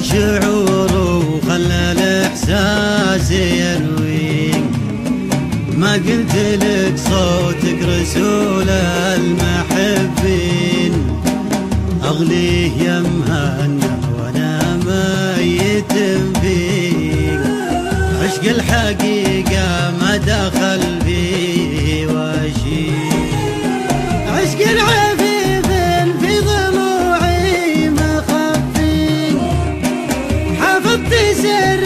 شعور وخلى الإحساس يرويك. ما قلت لك صوتك رسول المحبين، أغليه يا مهنا وأنا ميت فيك. عشق الحقيقة ما دخل فيه وشيك، عشق العفيف في ضلوعي مخفي، حفظت سر